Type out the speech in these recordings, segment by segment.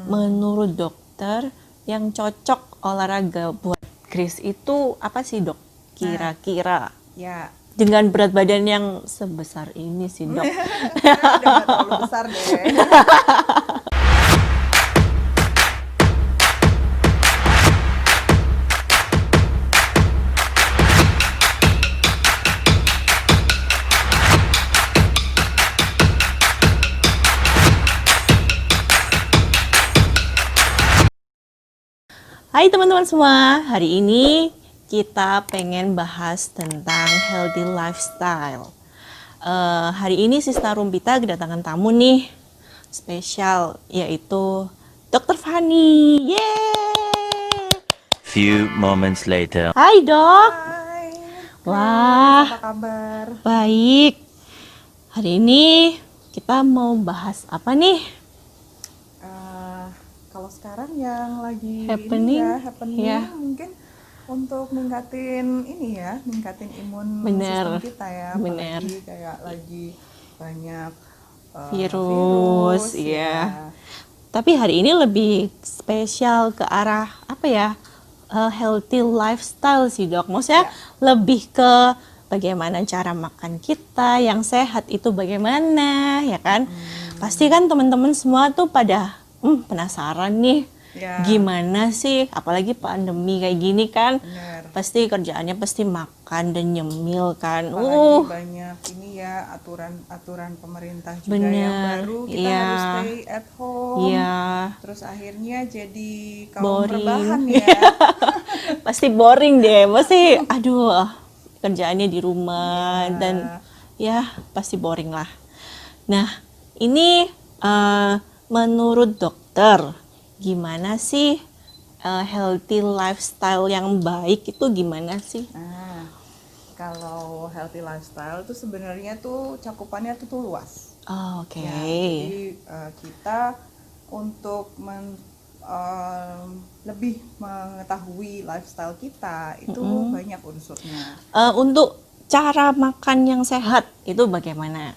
Menurut dokter, yang cocok olahraga buat Grace itu apa sih dok? Kira-kira Ya, dengan berat badan yang sebesar ini sih dok. udah nggak terlalu besar deh. Hai teman-teman semua, hari ini kita pengen bahas tentang healthy lifestyle. Hari ini Sista Rumpita kedatangan tamu nih, spesial, yaitu Dr. Fani. Yeay! Few moments later. Hai dok. Hai, Wah, apa kabar? baik. Hari ini kita mau bahas apa nih? Kalau sekarang yang lagi Happening, ini happening ya. mungkin untuk ningkatin imun Bener, sistem kita ya, bener. apalagi kayak lagi banyak Virus, iya. Tapi hari ini lebih spesial ke arah apa ya? Healthy lifestyle sih dok. Maksudnya lebih ke bagaimana cara makan kita yang sehat itu bagaimana ya kan? Pasti kan teman-teman semua tuh pada penasaran nih. Ya. Gimana sih? Apalagi pandemi kayak gini kan? Bener. Pasti kerjaannya pasti makan dan nyemil kan. Apalagi banyak ini ya aturan pemerintah juga yang Bener, baru, kita iya. harus stay at home. Iya. Terus akhirnya jadi kaum Boring. rebahan ya. Pasti boring deh, pasti aduh kerjaannya di rumah dan ya pasti boring lah. Nah ini menurut dokter gimana sih healthy lifestyle yang baik itu gimana sih? Nah, kalau healthy lifestyle itu sebenarnya tuh cakupannya tuh luas. Oh, oke. Ya, jadi kita untuk lebih mengetahui lifestyle kita itu banyak unsurnya. Untuk cara makan yang sehat itu bagaimana?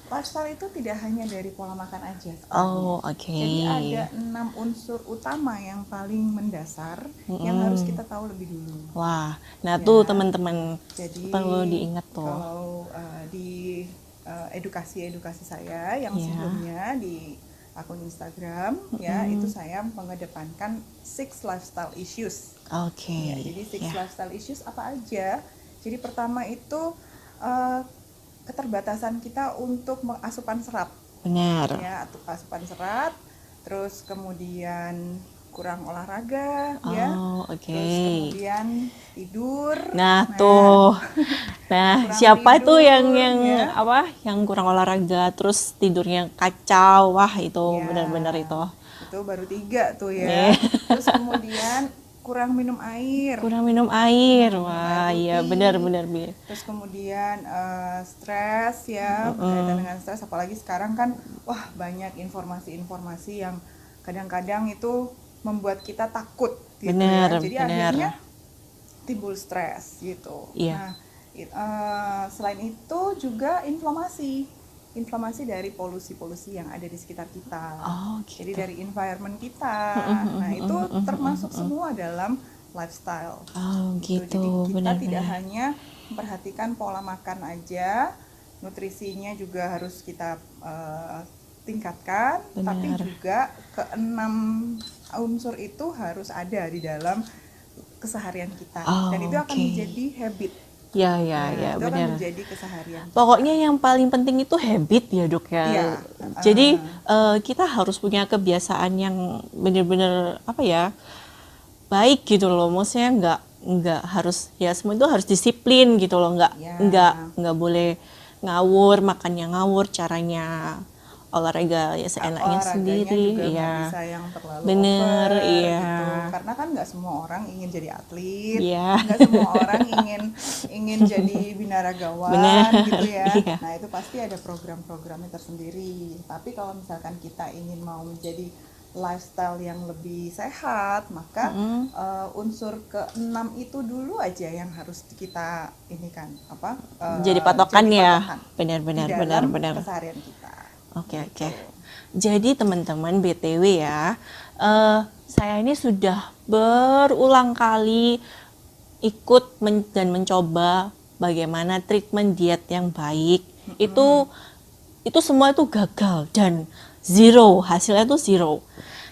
Lifestyle itu tidak hanya dari pola makan aja sebenarnya. Oh, oke. Jadi ada 6 unsur utama yang paling mendasar yang harus kita tahu lebih dulu. Wah, nah Ya. tuh teman-teman Jadi perlu diingat tuh. kalau di edukasi saya yang sebelumnya di akun Instagram ya, itu saya mengedepankan 6 lifestyle issues. Oke. Ya, jadi 6 lifestyle issues apa aja? Jadi pertama itu keterbatasan kita untuk asupan serat. Benar. Ya, asupan serat, terus kemudian kurang olahraga ya. Oke. Terus kemudian tidur. Nah, tuh. Nah, kurang siapa tidur, tuh yang ya. yang kurang olahraga terus tidurnya kacau. Wah, itu Ya, benar-benar itu. Itu baru 3 tuh ya. Terus kemudian kurang minum air. Kurang minum air. Minum Wah, air iya putih. benar-benar. Terus kemudian stres ya, berkaitan dengan stres, apalagi sekarang kan wah banyak informasi-informasi yang kadang-kadang itu membuat kita takut gitu. Benar, ya. Jadi benar. akhirnya timbul stres gitu. Iya. Nah, selain itu juga inflamasi dari polusi-polusi yang ada di sekitar kita. Oh, gitu. Jadi dari environment kita. Nah, itu termasuk semua dalam lifestyle. Oh, gitu. Jadi kita Benar-benar. tidak hanya memperhatikan pola makan aja, nutrisinya juga harus kita tingkatkan, tapi juga ke-6 unsur itu harus ada di dalam keseharian kita. Dan itu akan menjadi habit. Ya, Itu benar. akan menjadi keseharian. Pokoknya yang paling penting itu habit ya dok ya. Iya. Jadi kita harus punya kebiasaan yang benar-benar apa ya, baik gitu loh. Maksudnya nggak harus ya, semua itu harus disiplin gitu loh. Nggak boleh ngawur, makannya ngawur, caranya olahraga ya seenaknya sendiri. Juga Iya. nggak bisa yang terlalu Bener, over, iya. gitu. Karena kan nggak semua orang ingin jadi atlet, Iya. nggak semua orang ingin jadi binaragawan, Bener, gitu ya. iya. Nah itu pasti ada program-programnya tersendiri. Tapi kalau misalkan kita ingin mau menjadi lifestyle yang lebih sehat, maka unsur ke-6 itu dulu aja yang harus kita ini kan Jadi patokan ya. patokan Benar. di dalam keseharian kita. Oke. Jadi teman-teman BTW ya, saya ini sudah berulang kali ikut dan mencoba bagaimana treatment diet yang baik. Itu semua itu gagal dan zero, hasilnya itu zero.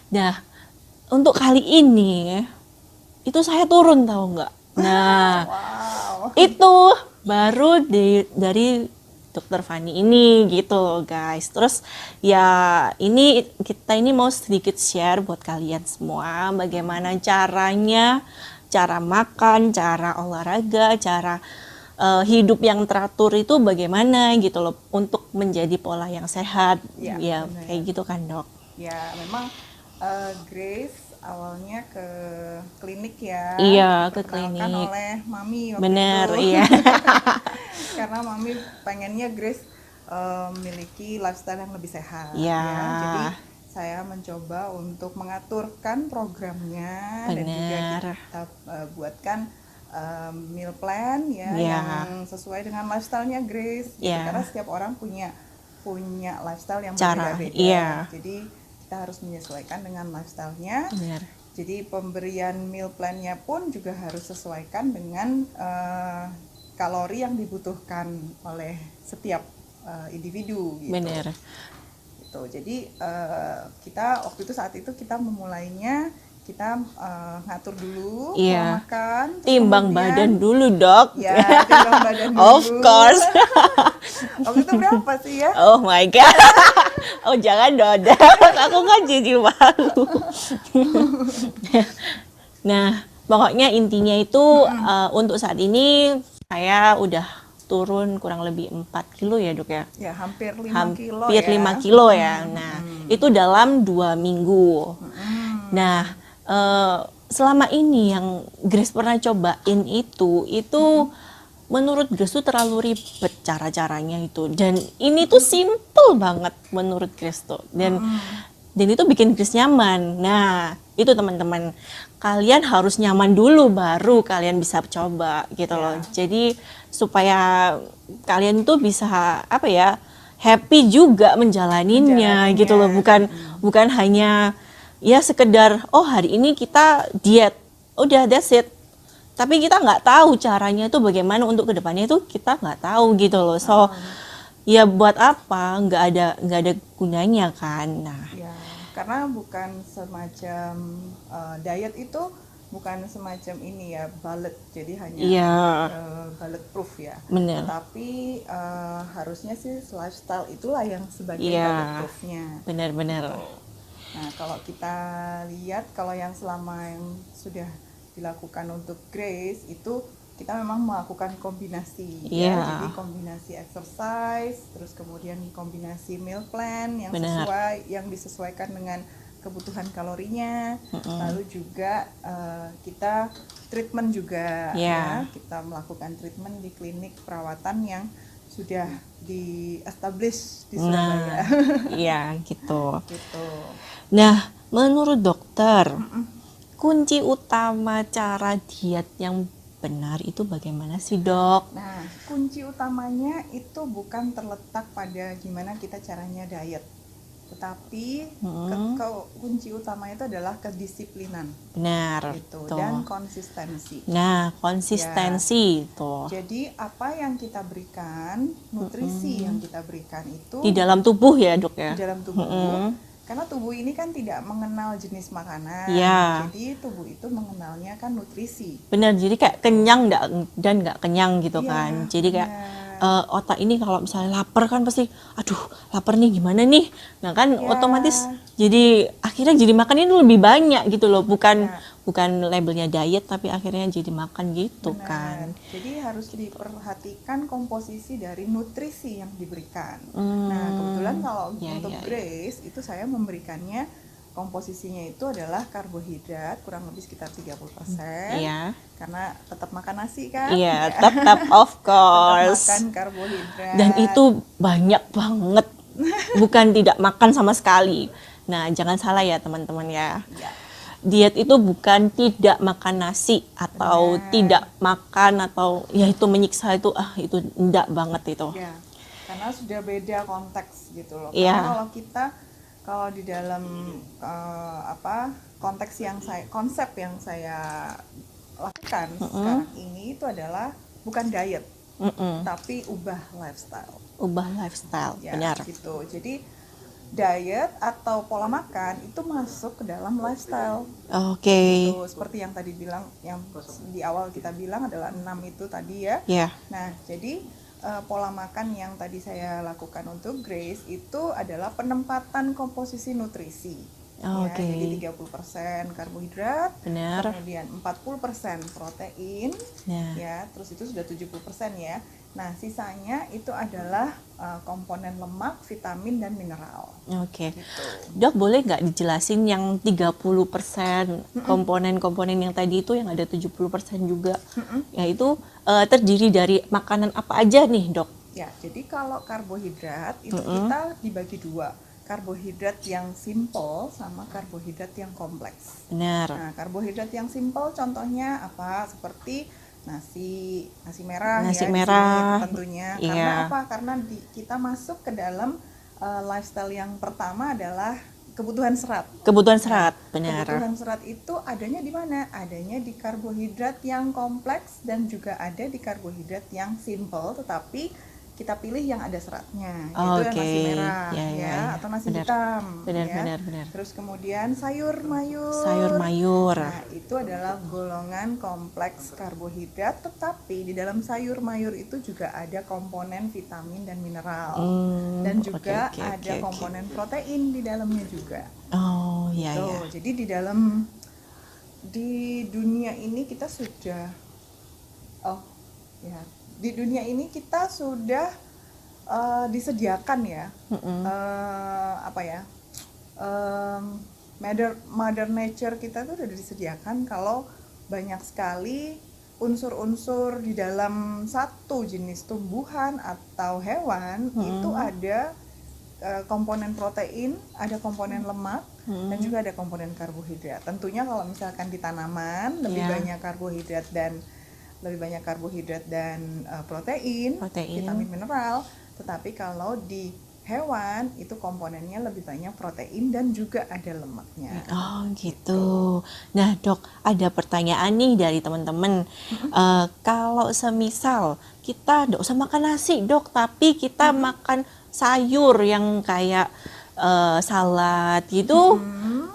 Nah, untuk kali ini itu saya turun, tahu nggak? Nah, Wow. itu baru dari Dokter Fani ini gitu loh guys. Terus ya kita ini mau sedikit share buat kalian semua bagaimana caranya, cara makan, cara olahraga, cara hidup yang teratur itu bagaimana gitu loh untuk menjadi pola yang sehat. Ya, Ya benar. kayak gitu kan dok. Ya, memang Grace awalnya ke klinik ya. Iya, ke Diperkenalkan klinik. oleh Mami waktu Bener, itu. iya. Karena Mami pengennya Grace memiliki lifestyle yang lebih sehat. Iya. Ya. Jadi saya mencoba untuk mengaturkan programnya dan juga Bener. kita buatkan meal plan ya Iya. yang sesuai dengan lifestyle-nya Grace. Gitu. Iya. Karena setiap orang punya lifestyle yang Cara, berbeda-beda. iya. Jadi kita harus menyesuaikan dengan lifestyle-nya. Bener. Jadi pemberian meal plan-nya pun juga harus sesuaikan dengan kalori yang dibutuhkan oleh setiap individu gitu. Bener. Gitu. Jadi kita waktu itu saat itu kita memulainya kita ngatur dulu Iya. pola makan, terus Timbang kemudian- badan dulu dok. Ya, timbang badan dulu. Of course. Waktu itu berapa sih ya? Oh my god. Oh jangan dodok. Aku kan jadi malu. Nah, pokoknya intinya itu untuk saat ini saya udah turun kurang lebih 4 kilo ya dok ya. Ya, hampir 5 kilo Hampir ya. 5 kilo ya. Nah, itu dalam 2 minggu. Nah, selama ini yang Grace pernah cobain itu menurut Grace tuh terlalu ribet cara-caranya itu. Dan ini tuh simple banget menurut Grace tuh. Dan itu bikin Grace nyaman. Nah, itu teman-teman, kalian harus nyaman dulu baru kalian bisa coba gitu loh. Jadi supaya kalian tuh bisa apa ya, happy juga menjalaninya gitu loh. Bukan hanya ya sekedar oh hari ini kita diet, udah that's it. Tapi kita nggak tahu caranya itu bagaimana untuk kedepannya itu kita nggak tahu gitu loh. So ya buat apa, nggak ada gunanya kan. Nah Ya, karena bukan semacam diet itu bukan semacam ini ya bullet, jadi hanya iya bulletproof ya. bener, Tapi harusnya sih lifestyle itulah yang sebagai Iya. bulletproofnya. bener. Nah, kalau kita lihat kalau yang selama yang sudah dilakukan untuk Grace itu kita memang melakukan kombinasi Iya. ya. Jadi kombinasi exercise, terus kemudian kombinasi meal plan yang Benar. yang disesuaikan dengan kebutuhan kalorinya. Lalu juga kita treatment juga Iya. ya. Kita melakukan treatment di klinik perawatan yang sudah di-establish di Surabaya. Iya gitu. Gitu. Nah menurut dokter, kunci utama cara diet yang benar itu bagaimana sih dok? Nah, kunci utamanya itu bukan terletak pada gimana kita caranya diet, tetapi kunci utama itu adalah kedisiplinan Benar gitu tuh. dan konsistensi. Nah konsistensi tuh Jadi apa yang kita berikan, nutrisi yang kita berikan itu di dalam tubuh ya dok ya. di dalam tubuh. Karena tubuh ini kan tidak mengenal jenis makanan, Iya. jadi tubuh itu mengenalnya kan nutrisi. Benar, jadi kayak kenyang dan nggak kenyang gitu Iya, kan. Jadi kayak benar. otak ini kalau misalnya lapar kan pasti, aduh lapar nih gimana nih. Nah kan Iya. otomatis jadi akhirnya jadi makan ini lebih banyak gitu loh. Bukan Iya. bukan labelnya diet tapi akhirnya jadi makan gitu Benar. kan. Jadi harus diperhatikan komposisi dari nutrisi yang diberikan. Nah, kebetulan kalau Ya, untuk ya, ya. Grace itu saya memberikannya komposisinya itu adalah karbohidrat kurang lebih sekitar 30%. Iya. Karena tetap makan nasi kan? Iya, tetap of Tetap course. makan karbohidrat. Dan itu banyak banget. Bukan tidak makan sama sekali. Nah, jangan salah ya teman-teman ya. Ya. Diet itu bukan tidak makan nasi atau tidak makan atau ya itu menyiksa itu enggak banget itu. Ya, karena karena sudah beda konteks gitu loh. Iya. Karena kalau di dalam konsep yang saya lakukan sekarang ini itu adalah bukan diet, tapi ubah lifestyle. Ubah lifestyle, Ya, benar. gitu. Jadi diet atau pola makan itu masuk ke dalam lifestyle. Oke. Gitu. Seperti yang tadi bilang, yang di awal kita bilang adalah 6 itu tadi ya. Ya. Nah, jadi pola makan yang tadi saya lakukan untuk Grace itu adalah penempatan komposisi nutrisi. Oke. Ya, jadi 30% karbohidrat, Benar. kemudian 40% protein, Nah. ya, terus itu sudah 70% ya. Nah, sisanya itu adalah komponen lemak, vitamin dan mineral. Oke. Gitu. Dok, boleh nggak dijelasin yang 30% komponen-komponen yang tadi itu yang ada 70% juga, yaitu terdiri dari makanan apa aja nih, Dok? Ya, jadi kalau karbohidrat itu kita dibagi dua, karbohidrat yang simple sama karbohidrat yang kompleks. Benar. Nah, karbohidrat yang simple contohnya apa? Seperti nasi merah Nasi ya, di merah, sini tentunya. iya. Karena apa? Karena kita masuk ke dalam lifestyle yang pertama adalah kebutuhan serat. Kebutuhan serat, benar. Kebutuhan serat itu adanya di mana? Adanya di karbohidrat yang kompleks dan juga ada di karbohidrat yang simple, tetapi kita pilih yang ada seratnya, yaitu Oke. nasi merah, Ya. atau nasi Benar. hitam, Benar, ya. benar. Terus kemudian sayur mayur. Sayur mayur. Nah, itu adalah golongan kompleks karbohidrat, tetapi di dalam sayur mayur itu juga ada komponen vitamin dan mineral, dan juga oke, ada oke. komponen protein di dalamnya juga. Oh, ya, Tuh, ya. jadi di dunia ini kita sudah di dunia ini kita sudah disediakan ya, mother nature kita tuh udah disediakan kalau banyak sekali unsur-unsur di dalam satu jenis tumbuhan atau hewan itu ada komponen protein, ada komponen lemak, dan juga ada komponen karbohidrat. Tentunya kalau misalkan di tanaman lebih banyak karbohidrat dan protein, vitamin mineral. Tetapi kalau di hewan itu komponennya lebih banyak protein dan juga ada lemaknya. Oh, gitu. Nah, Dok, ada pertanyaan nih dari teman-teman. Kalau semisal kita nggak usah makan nasi, Dok, tapi kita makan sayur yang kayak salad gitu,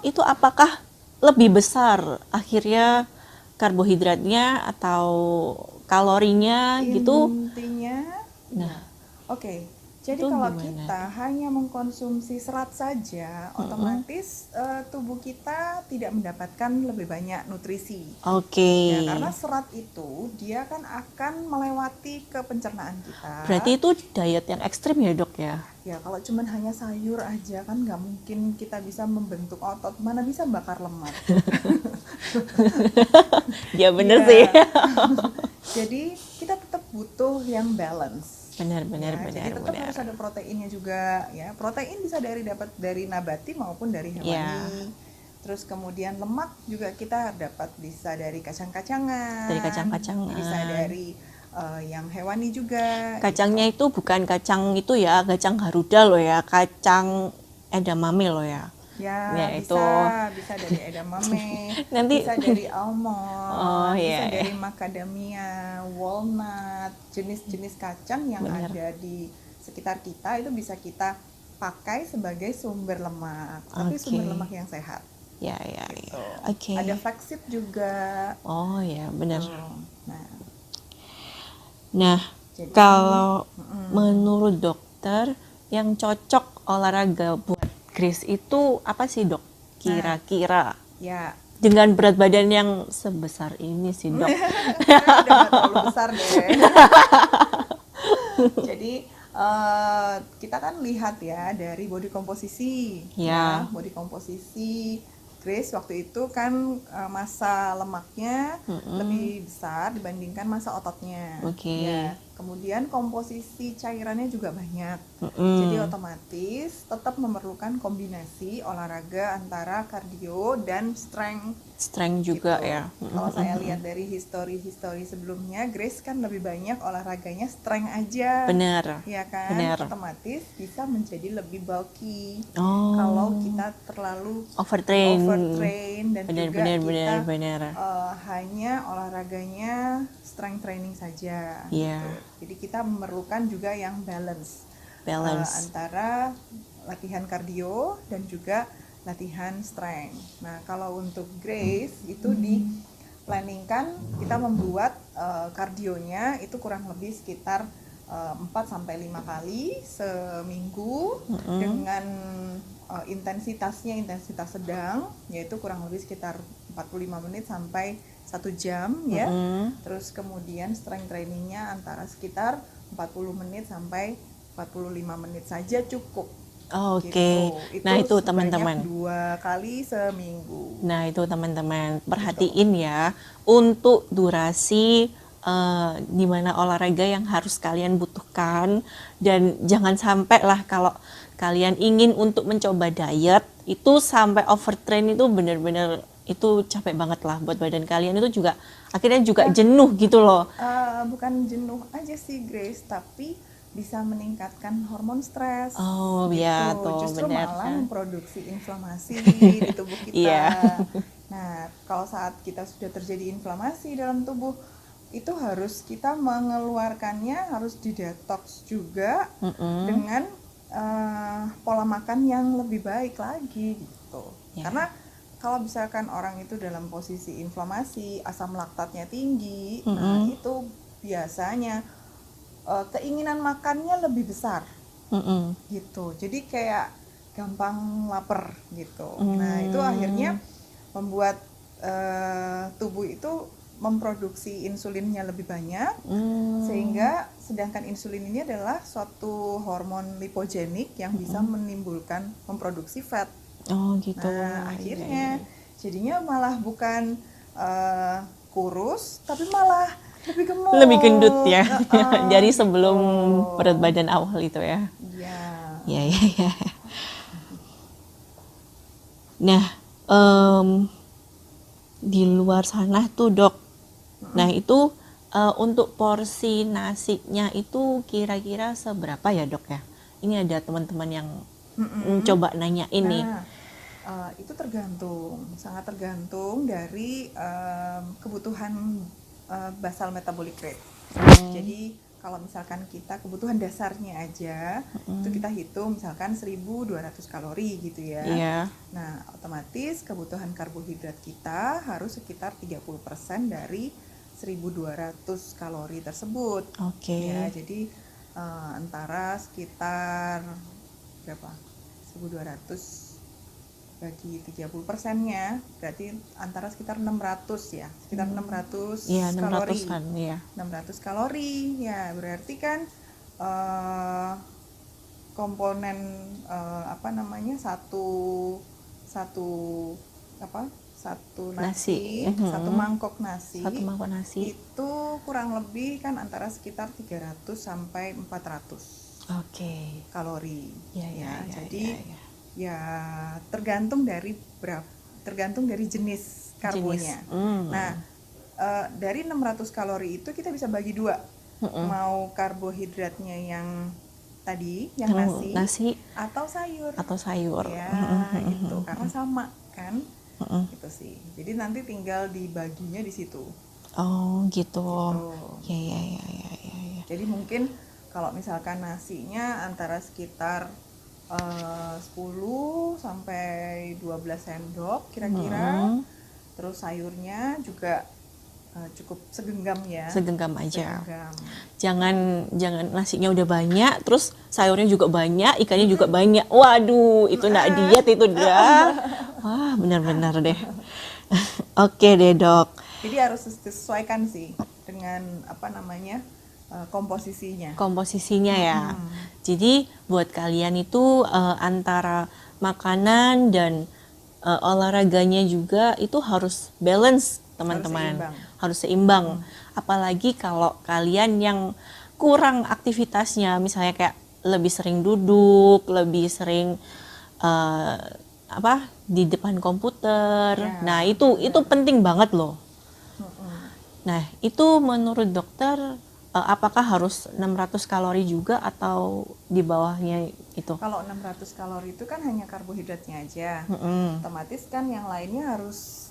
itu apakah lebih besar akhirnya karbohidratnya atau kalorinya gitu? Intinya, oke. Jadi Itu kalau gimana? kita hanya mengkonsumsi serat saja, otomatis tubuh kita tidak mendapatkan lebih banyak nutrisi. Oke. Ya, karena serat itu dia kan akan melewati ke pencernaan kita. Berarti itu diet yang ekstrim ya, Dok ya? Ya, kalau cuman hanya sayur aja kan nggak mungkin kita bisa membentuk otot, mana bisa bakar lemak. Ya bener Ya. sih. Jadi kita tetap butuh yang balance. Benar. Jadi tetap harus ada proteinnya juga ya. Protein bisa dapat dari nabati maupun dari hewani. Ya. Terus kemudian lemak juga kita dapat bisa dari kacang-kacangan. Dari kacang-kacangan. Bisa dari yang hewani juga. Kacangnya itu bukan kacang itu ya, kacang Garuda loh ya, kacang edamame loh ya. Ya, Ya, bisa dari edamame, Nanti- bisa dari almond, iya, bisa dari macadamia, walnut, jenis-jenis kacang yang Bener. ada di sekitar kita itu bisa kita pakai sebagai sumber lemak, tapi Oke. sumber lemak yang sehat. Ya. Gitu. Oke. Ada flaxseed juga. Oh ya, benar. Nah, Nah, jadi kalau menurut dokter yang cocok olahraga buat Grace itu apa sih, Dok? Kira-kira ya dengan berat badan yang sebesar ini sih, Dok. udah nggak terlalu besar deh. Jadi kita kan lihat ya dari body komposisi, Ya. body komposisi Grace waktu itu kan massa lemaknya lebih besar dibandingkan massa ototnya. Oke. Ya. Kemudian komposisi cairannya juga banyak. Jadi otomatis tetap memerlukan kombinasi olahraga antara kardio dan strength. Strength juga Gitu. ya. Kalau saya lihat dari history sebelumnya, Grace kan lebih banyak olahraganya strength aja. Bener. Ya kan? Bener. Otomatis bisa menjadi lebih bulky. Oh. Kalau kita terlalu Overtrain. dan Bener, juga bener, kita bener. hanya olahraganya strength training saja. Iya. Gitu. Jadi kita memerlukan juga yang balance. Antara latihan kardio dan juga latihan strength. Nah, kalau untuk Grace itu di planningkan kita membuat kardionya itu kurang lebih sekitar 4 sampai 5 kali seminggu dengan intensitas sedang, yaitu kurang lebih sekitar 45 menit sampai 1 jam ya. Terus kemudian strength trainingnya antara sekitar 40 menit sampai 45 menit saja cukup. Oke. Gitu. Nah, itu teman-teman. 2 kali seminggu. Nah, itu teman-teman. Perhatiin ya untuk durasi di mana olahraga yang harus kalian butuhkan, dan jangan sampai lah kalau kalian ingin untuk mencoba diet itu sampai overtrain, itu benar-benar itu capek banget lah buat badan kalian, itu juga akhirnya juga jenuh gitu loh. Bukan jenuh aja sih Grace, tapi bisa meningkatkan hormon stres. Oh gitu. ya, tuh Justru benar malah kan. memproduksi inflamasi di tubuh kita. Iya. Nah, kalau saat kita sudah terjadi inflamasi dalam tubuh, itu harus kita mengeluarkannya, harus didetoks juga dengan pola makan yang lebih baik lagi gitu. Ya. Karena kalau misalkan orang itu dalam posisi inflamasi, asam laktatnya tinggi, nah itu biasanya keinginan makannya lebih besar gitu. Jadi kayak gampang lapar gitu. Nah, itu akhirnya membuat tubuh itu memproduksi insulinnya lebih banyak, sehingga sedangkan insulin ini adalah suatu hormon lipogenik yang bisa menimbulkan memproduksi fat. Oh gitu. Nah, akhirnya jadinya malah bukan kurus, tapi malah lebih gemuk. Lebih gendut ya. Dari sebelum berat badan awal itu ya. Iya. Ya. Nah, di luar sana tuh dok. Nah itu untuk porsi nasinya itu kira-kira seberapa ya dok ya? Ini ada teman-teman yang coba nanya ini. Itu sangat tergantung dari kebutuhan basal metabolic rate. Jadi kalau misalkan kita kebutuhan dasarnya aja itu kita hitung misalkan 1.200 kalori gitu ya. Iya. Nah, otomatis kebutuhan karbohidrat kita harus sekitar 30% dari 1.200 kalori tersebut. Oke. Ya, jadi antara sekitar berapa? 1.200 bagi 30%-nya berarti antara sekitar 600 ya. Sekitar 600 Iya, kalori. 600-an ya. 600 kalori. Ya, berarti kan komponen satu nasi, satu mangkok nasi itu kurang lebih kan antara sekitar 300 sampai 400 kalori. Jadi ya tergantung dari jenis karbonya. Nah, dari 600 kalori itu kita bisa bagi dua. Mau karbohidratnya yang tadi, yang nasi atau sayur. Ya, itu karena sama kan. Gitu sih. Jadi nanti tinggal dibaginya di situ. Oh, gitu. Ya. Jadi mungkin kalau misalkan nasinya antara sekitar 10 sampai 12 sendok kira-kira. Terus sayurnya juga cukup segenggam ya. Segenggam aja. Jangan nasinya udah banyak, terus sayurnya juga banyak, ikannya juga banyak. Waduh, itu enggak diet itu dah. Wah, benar-benar deh. Oke deh, Dok. Jadi harus disesuaikan sih dengan komposisinya ya. Jadi buat kalian itu antara makanan dan olahraganya juga itu harus balance teman-teman, harus seimbang. Apalagi kalau kalian yang kurang aktivitasnya, misalnya kayak lebih sering duduk, lebih sering di depan komputer. Ya, Nah, itu penting banget loh. Mm-mm. Nah, itu menurut dokter apakah harus 600 kalori juga atau di bawahnya itu? Kalau 600 kalori itu kan hanya karbohidratnya aja. Mm-mm. Otomatis kan yang lainnya harus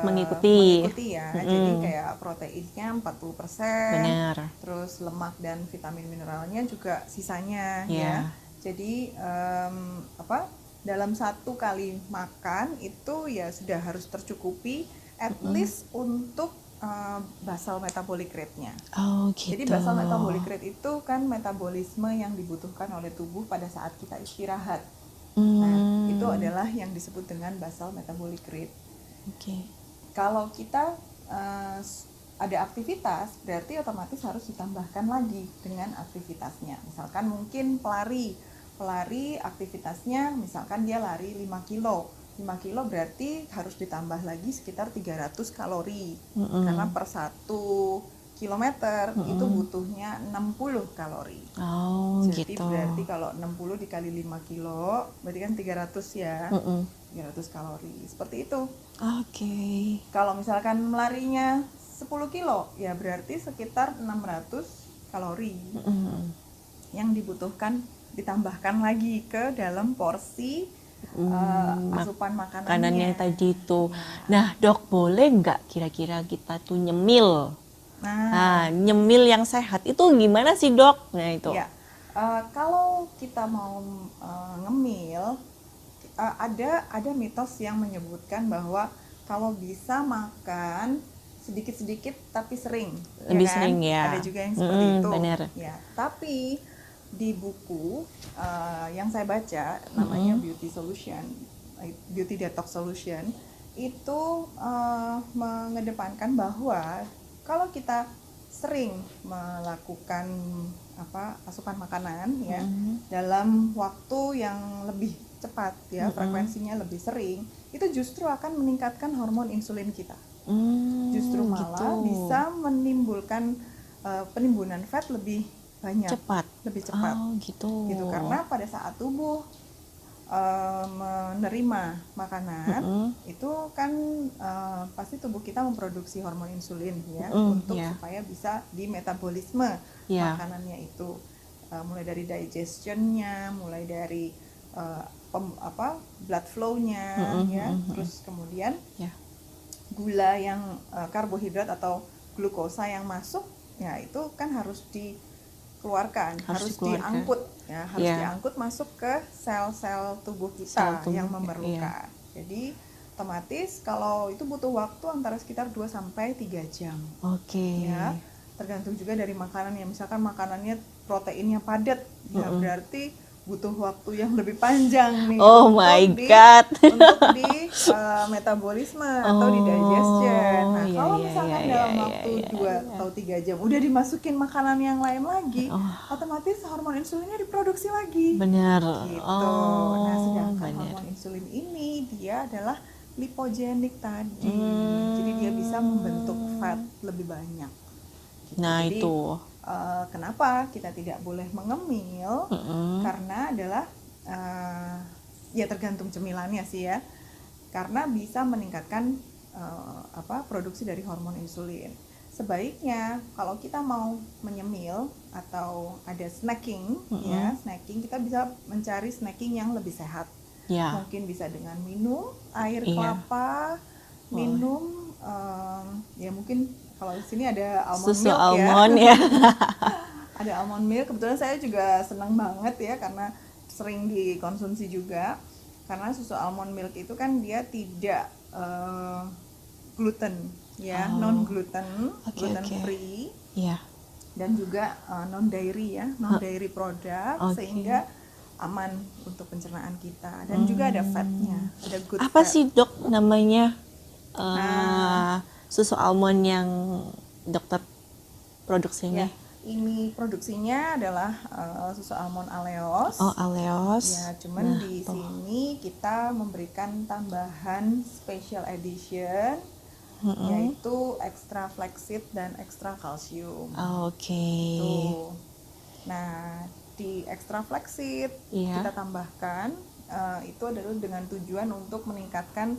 Mengikuti. ya. Mm-mm. Jadi kayak proteinnya 40%, Benar. terus lemak dan vitamin mineralnya juga sisanya Ya. ya. Jadi dalam satu kali makan itu ya sudah harus tercukupi at least untuk basal metabolic rate-nya. Oh, gitu. Jadi basal metabolic rate itu kan metabolisme yang dibutuhkan oleh tubuh pada saat kita istirahat. Nah, itu adalah yang disebut dengan basal metabolic rate. Oke. Kalau kita ada aktivitas, berarti otomatis harus ditambahkan lagi dengan aktivitasnya. Misalkan mungkin pelari aktivitasnya misalkan dia lari 5 kilo. 5 kilo berarti harus ditambah lagi sekitar 300 kalori. Karena per 1 kilometer itu butuhnya 60 kalori. Oh, Jadi gitu. berarti kalau 60 dikali 5 kilo berarti kan 300 ya. 300 kalori. Seperti itu. Oke. Kalau misalkan melarinya 10 kilo ya berarti sekitar 600 kalori yang dibutuhkan ditambahkan lagi ke dalam porsi asupan makanannya tadi itu. Nah, dok, boleh nggak kira-kira kita tuh nyemil? Nah, nyemil yang sehat itu gimana sih, dok? Nah, itu. Ya, kalau kita mau ngemil, ada mitos yang menyebutkan bahwa kalau bisa makan sedikit-sedikit tapi sering, Lebih ya kan? sering ya. Ada juga yang seperti itu. Benar. Ya, tapi di buku yang saya baca namanya Beauty Detox Solution itu mengedepankan bahwa kalau kita sering melakukan asupan makanan ya dalam waktu yang lebih cepat ya frekuensinya lebih sering, itu justru akan meningkatkan hormon insulin kita. Justru malah bisa menimbulkan penimbunan fat lebih banyak, lebih cepat. Oh, gitu. Karena pada saat tubuh menerima makanan itu kan pasti tubuh kita memproduksi hormon insulin ya untuk supaya bisa dimetabolisme makanannya itu, mulai dari digestionnya, mulai dari blood flow-nya ya, terus kemudian gula yang karbohidrat atau glukosa yang masuk ya itu kan harus dikeluarkan, harus diangkut ya, harus diangkut masuk ke sel-sel tubuh kita yang memerlukan. Jadi otomatis kalau itu butuh waktu antara sekitar 2 sampai 3 jam. Ya, tergantung juga dari makanan ya. Misalkan makanannya proteinnya padat, ya berarti butuh waktu yang lebih panjang nih untuk di metabolisme atau di digestion. Nah, kalau misalkan dalam waktu 2 atau 3 jam udah dimasukin makanan yang lain lagi, otomatis hormon insulinnya diproduksi lagi. Benar. Gitu. Nah, sedangkan hormon insulin ini dia adalah lipogenik tadi. Jadi dia bisa membentuk fat lebih banyak. Gitu. Nah, jadi, itu. Kenapa kita tidak boleh mengemil? Karena adalah ya tergantung cemilannya sih ya. Karena bisa meningkatkan produksi dari hormon insulin. Sebaiknya kalau kita mau menyemil atau ada snacking ya, snacking kita bisa mencari snacking yang lebih sehat. Mungkin bisa dengan minum air kelapa, minum ya mungkin kalau di sini ada almond susu milk almond ya. Ada almond milk, kebetulan saya juga senang banget ya karena sering dikonsumsi juga. Karena susu almond milk itu kan dia tidak gluten ya, non gluten, gluten free. Dan juga non dairy ya, non dairy product sehingga aman untuk pencernaan kita dan juga ada fatnya, ada good apa fat. sih, dok, namanya susu almond yang dokter produksinya? Ini produksinya adalah susu almond Aleos. Oh, Aleos. Ya, cuman sini kita memberikan tambahan special edition yaitu extra flaxseed dan extra kalsium. Oke. Tuh. Nah, di extra flaxseed Iya. kita tambahkan itu adalah dengan tujuan untuk meningkatkan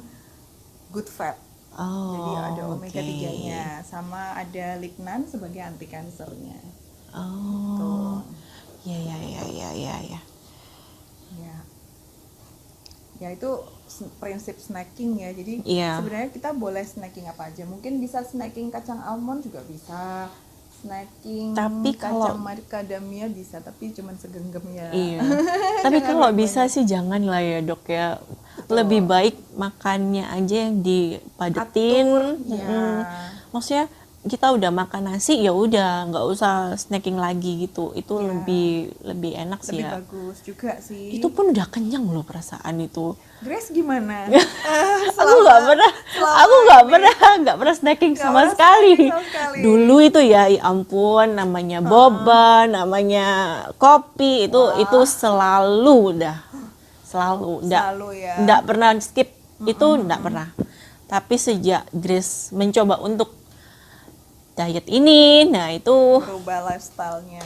good fat. Oh, Jadi ada omega oke. 3-nya sama ada lignan sebagai anti kansernya. Oh, Tuh. ya. Ya. Ya itu prinsip snacking ya. Jadi Iya. sebenarnya kita boleh snacking apa aja. Mungkin bisa snacking kacang almond juga bisa. Snacking Tapi kalau- kacang macadamia bisa, tapi cuman segenggam ya. Iya. Tapi Jangan kalau banyak-banyak. bisa sih jangan lah ya dok ya. Lebih baik makannya aja yang dipadetin. Ya. Maksudnya kita udah makan nasi ya udah nggak usah snacking lagi gitu. Itu Iya. lebih enak sih Lebih ya. bagus juga sih. Itu pun udah kenyang loh perasaan itu. Grace gimana? Aku nggak pernah snacking Nggak sama pernah sekali. snacking sama sekali. Dulu itu ya ampun, namanya boba, namanya kopi itu selalu Selalu ya. nggak pernah skip itu nggak pernah. Tapi sejak Grace mencoba untuk diet ini, nah itu Berubah lifestyle-nya.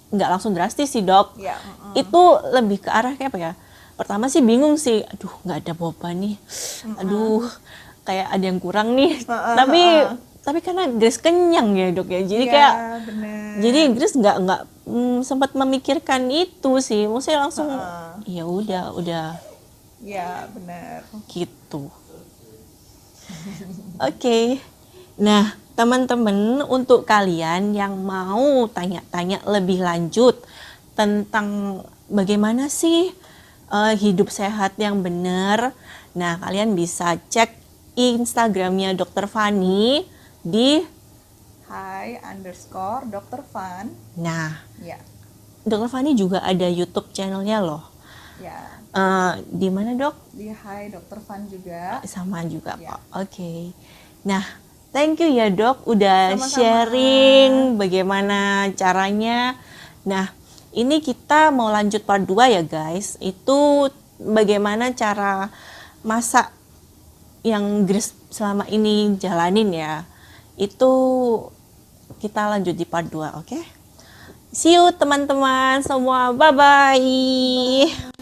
nggak langsung drastis sih dok. Ya, Itu lebih ke arah kayak apa ya? Pertama sih bingung sih, aduh nggak ada boba nih, aduh kayak ada yang kurang nih. Tapi karena Grace kenyang ya dok ya, jadi Iya, kayak bener. jadi Grace nggak sempat memikirkan itu sih, maksudnya langsung ya udah Ya, benar. gitu. Oke. Nah, teman-teman, untuk kalian yang mau tanya-tanya lebih lanjut tentang bagaimana sih hidup sehat yang benar, nah kalian bisa cek Instagramnya Dr. Fani di, _Dr. Fan. nah Ya, Dr. Fani juga ada YouTube channelnya loh. ya. Di mana dok? Di Dr. Fan juga. Sama juga Ya. kok. Oke. Nah, thank you ya dok udah Sama-sama. sharing bagaimana caranya. Nah, ini kita mau lanjut part 2 ya guys. Itu bagaimana cara masak yang Grace selama ini jalanin ya. Itu kita lanjut di part 2, oke? See you teman-teman semua. Bye-bye.